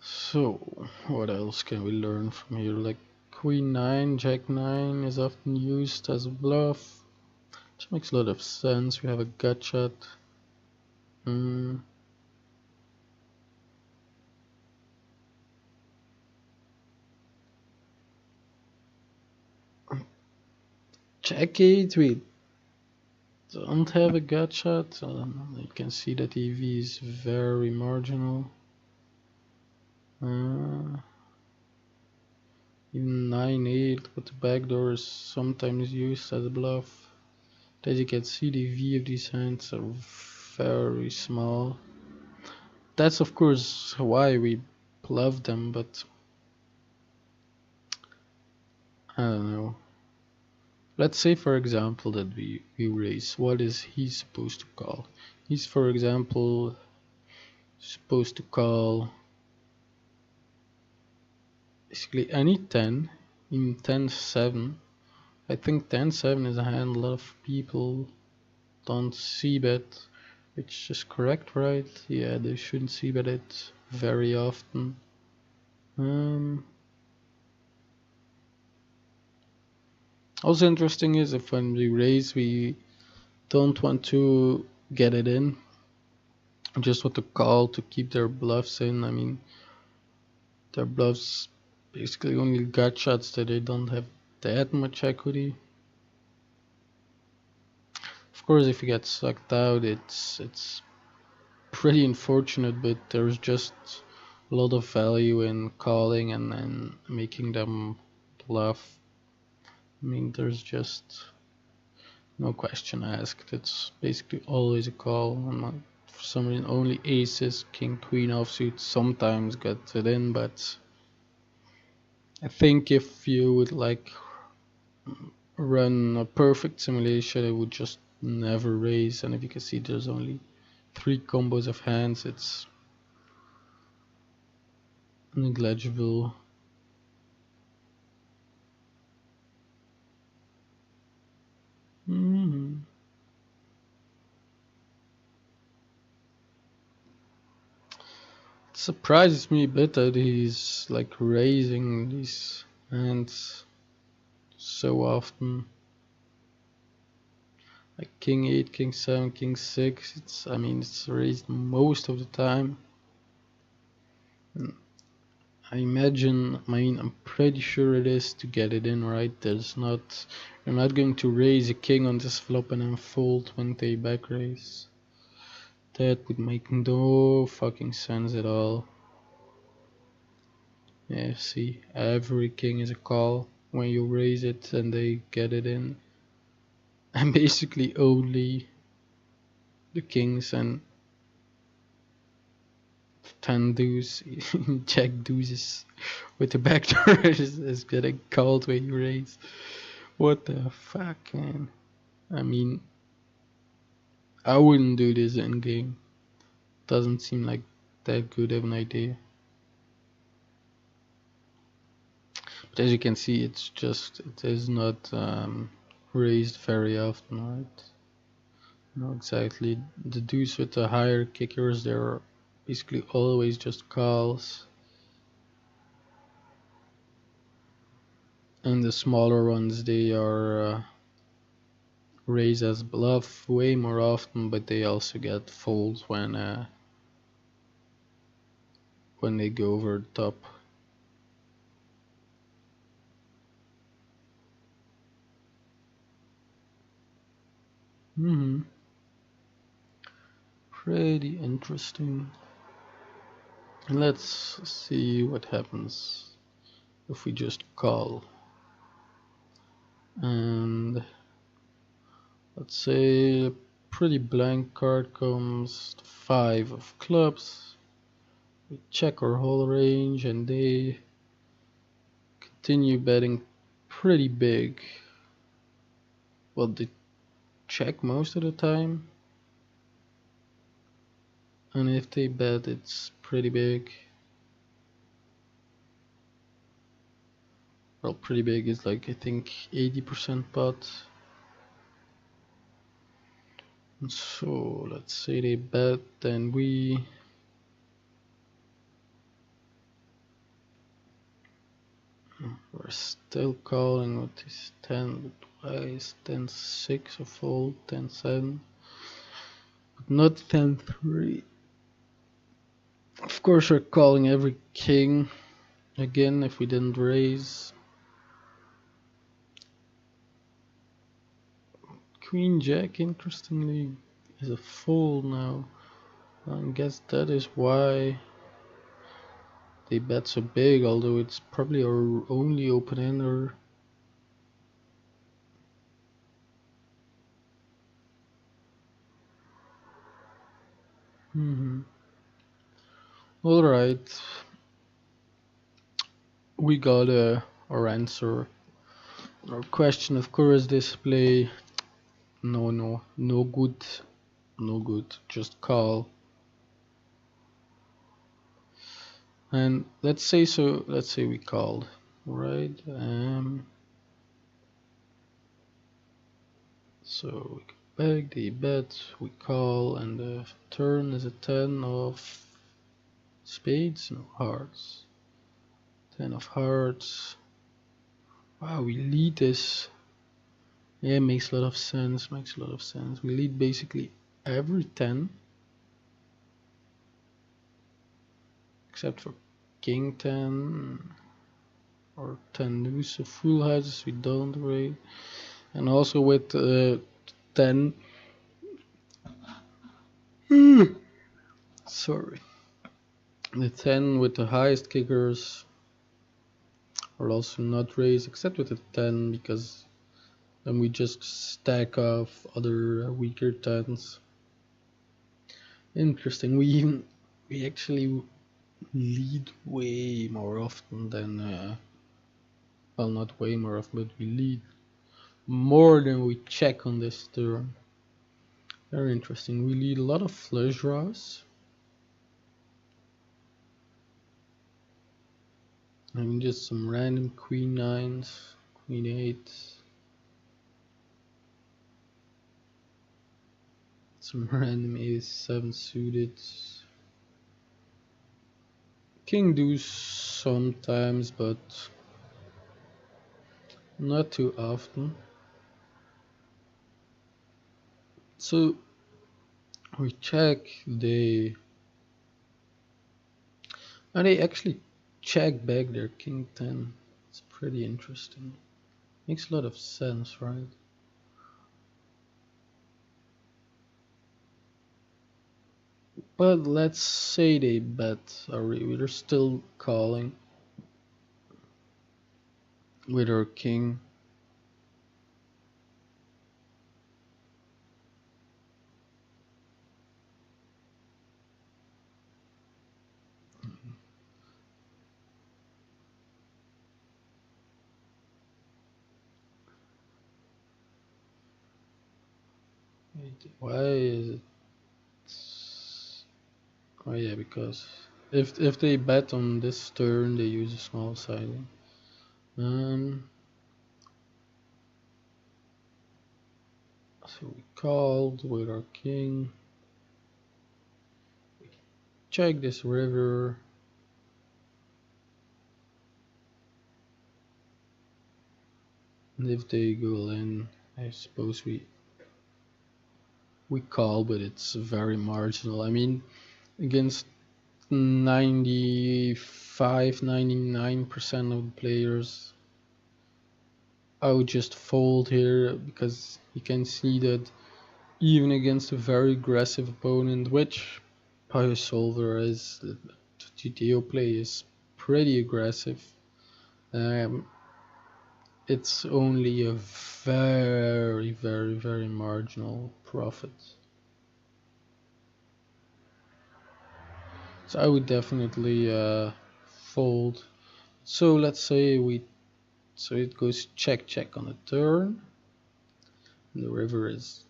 So, what else can we learn from here? Like Queen 9, Jack 9 is often used as a bluff, which makes a lot of sense. We have a gut shot. Jack 8, we don't have a gut shot. You can see that EV is very marginal. Even 9-8, but the backdoor is sometimes used as a bluff. As you can see, the EV of these hands are very small. That's of course why we bluff them, but I don't know. Let's say, for example, that we raise. What is he supposed to call? He's, for example, supposed to call basically any 10, in 10-7. I think 10-7 is a hand a lot of people don't see bet, which is correct, right? Yeah, they shouldn't see bet it very often. Also interesting is if when we raise, we don't want to get it in, just want to call to keep their bluffs in. I mean, their bluffs basically only gut shots that they don't have that much equity. Of course, if you get sucked out, it's pretty unfortunate, but there's just a lot of value in calling and then making them bluff. I mean, there's just no question asked. It's basically always a call. And for some reason, only aces, king, queen offsuit sometimes get it in, but I think if you would like run a perfect simulation, it would just never raise. And if you can see, there's only 3 combos of hands. It's negligible. It surprises me a bit that he's like raising these hands so often. Like king 8, king 7, king 6. I mean, it's raised most of the time. I mean, I'm pretty sure it is to get it in, right? You're not going to raise a king on this flop and then fold when they back raise. That would make no fucking sense at all. Yeah, see, every king is a call when you raise it and they get it in. And basically only the kings and 10 deuce, jack deuces with the backdoor is getting called when you raise. What the fuck, man? I mean, I wouldn't do this in game. Doesn't seem like that good of an idea. But as you can see, it is not raised very often, right? No, exactly. The deuce with the higher kickers, they're basically always just calls. And the smaller ones, they are raised as bluff way more often, but they also get folds when they go over the top. Hmm. Pretty interesting. Let's see what happens if we just call. And let's say a pretty blank card comes, the 5 of clubs. We check our whole range and they continue betting pretty big. Well, they check most of the time. And if they bet, it's pretty big. Well, pretty big is like, I think, 80% pot. And so let's say they bet, then we're still calling with this 10, but why is 10-6 a fold, 10-7, but not 10-3? Of course, we're calling every king again if we didn't raise. Queen Jack, interestingly, is a fold now. I guess that is why they bet so big, although it's probably our only open-ender. Alright, we got our answer. Our question, of course, display. No good. No good. Just call. And let's say we called, right? So we go back, they bet, we call, and the turn is a 10 of spades, no hearts. 10 of hearts. Wow, we lead this. Yeah, makes a lot of sense. We lead basically every 10, except for king 10 or 10 deuce. So full houses we don't raise. And also with 10. Sorry. The 10 with the highest kickers are also not raised, except with the 10, because then we just stack off other weaker 10s. Interesting. We actually lead way more often than well, not way more often, but we lead more than we check on this turn. Very interesting. We lead a lot of flush draws. I mean, just some random queen 9s, queen 8s, some random ace 7 suited, king deuce sometimes, but not too often. So we check, and they actually check back their king 10. It's pretty interesting. Makes a lot of sense, right? But let's say they bet, we're still calling with our king. Why is it? Oh yeah, because if they bet on this turn, they use a small siding. So we called with our king. We check this river. And if they go in, I suppose we call, but it's very marginal. I mean, against 99% of the players, I would just fold here, because you can see that even against a very aggressive opponent, which Power Solver is. The GTO play is pretty aggressive. Um, it's only a very, very, very marginal profit. So I would definitely fold. So let's say so it goes check check on the turn. And the river is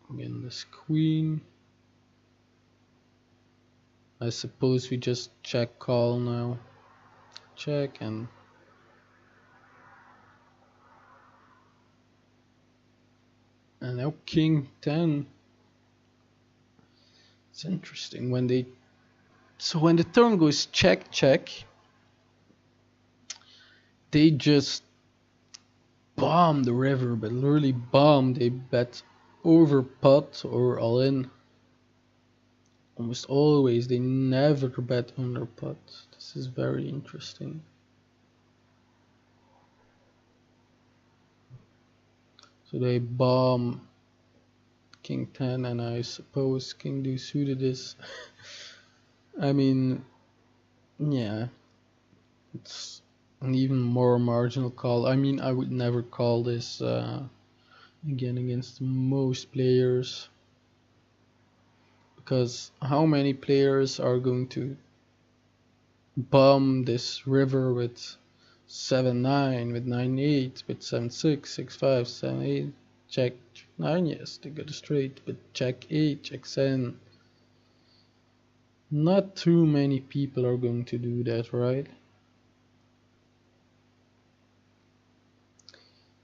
again this queen. I suppose we just check call now. Check and now king 10. It's interesting when when the turn goes check check, they just bomb the river, but literally bomb. They bet over pot or all in. Almost always, they never bet under pot. This is very interesting. So they bomb king 10, and I suppose king deuce suited is. I mean, yeah, it's an even more marginal call. I mean, I would never call this again against most players, because how many players are going to bomb this river with 7-9, with 9-8, with 7-6, 6-5, 7-8, check 9? Yes, they got a straight, but check 8, check 7. Not too many people are going to do that, right?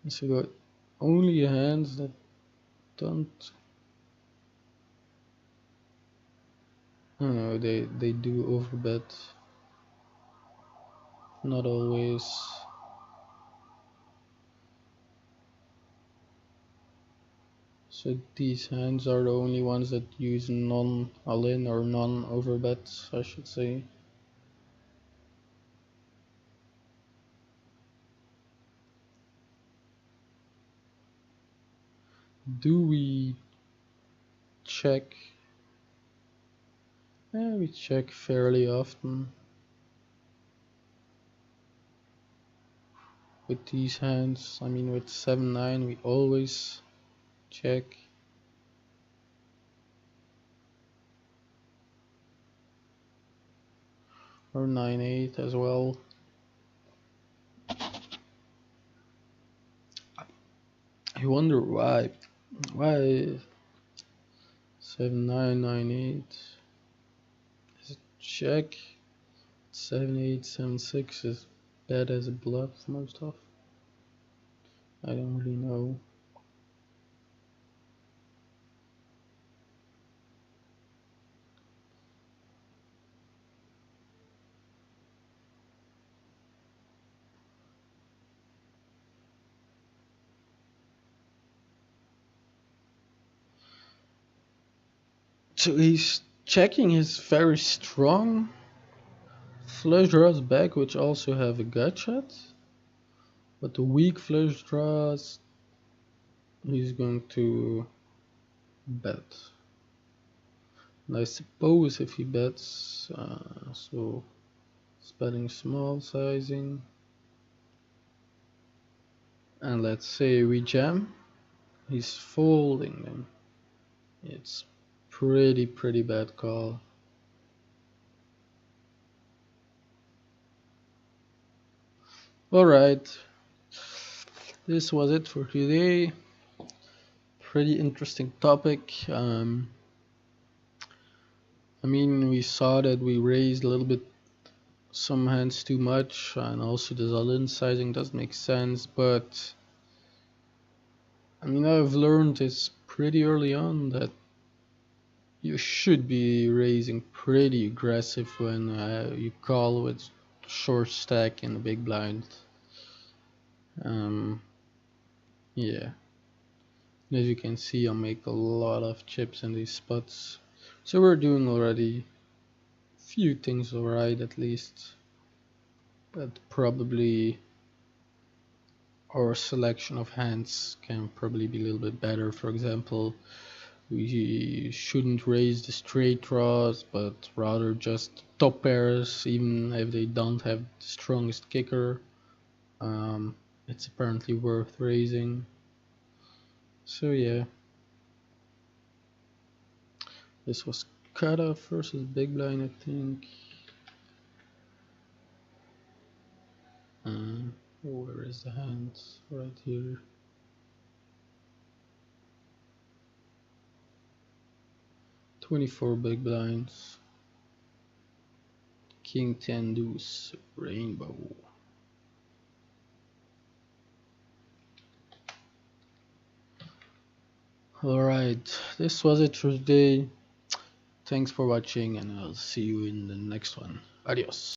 So we got only hands that don't. I don't know, they do overbet. Not always. So these hands are the only ones that use non-all-in or non-overbets, I should say. Do we check? Yeah, we check fairly often. With these hands, I mean with 7-9 we always check. Or 9-8 as well. I wonder why. Why 7-9, 9-8? Is it check? 7-8, 7-6 is bad as a bluff most of. I don't really know. So he's checking his very strong flush draws back, which also have a gut shot. But the weak flush draws, he's going to bet. And I suppose if he bets, so he's betting small sizing. And let's say we jam, he's folding them. It's pretty bad call. Alright, this was it for today. Pretty interesting topic. I mean, we saw that we raised a little bit some hands too much, and also the all-in sizing doesn't make sense, but I mean, I've learned this pretty early on that you should be raising pretty aggressive when you call with short stack in the big blind. Yeah, as you can see, I make a lot of chips in these spots, so we're doing already few things alright at least, but probably our selection of hands can probably be a little bit better. For example, We shouldn't raise the straight draws, but rather just top pairs, even if they don't have the strongest kicker. It's apparently worth raising. So yeah, this was cutoff versus big blind, I think. Where is the hand? Right here. 24 big blinds. King 10 deuce rainbow. Alright, this was it for today. Thanks for watching, and I'll see you in the next one. Adios.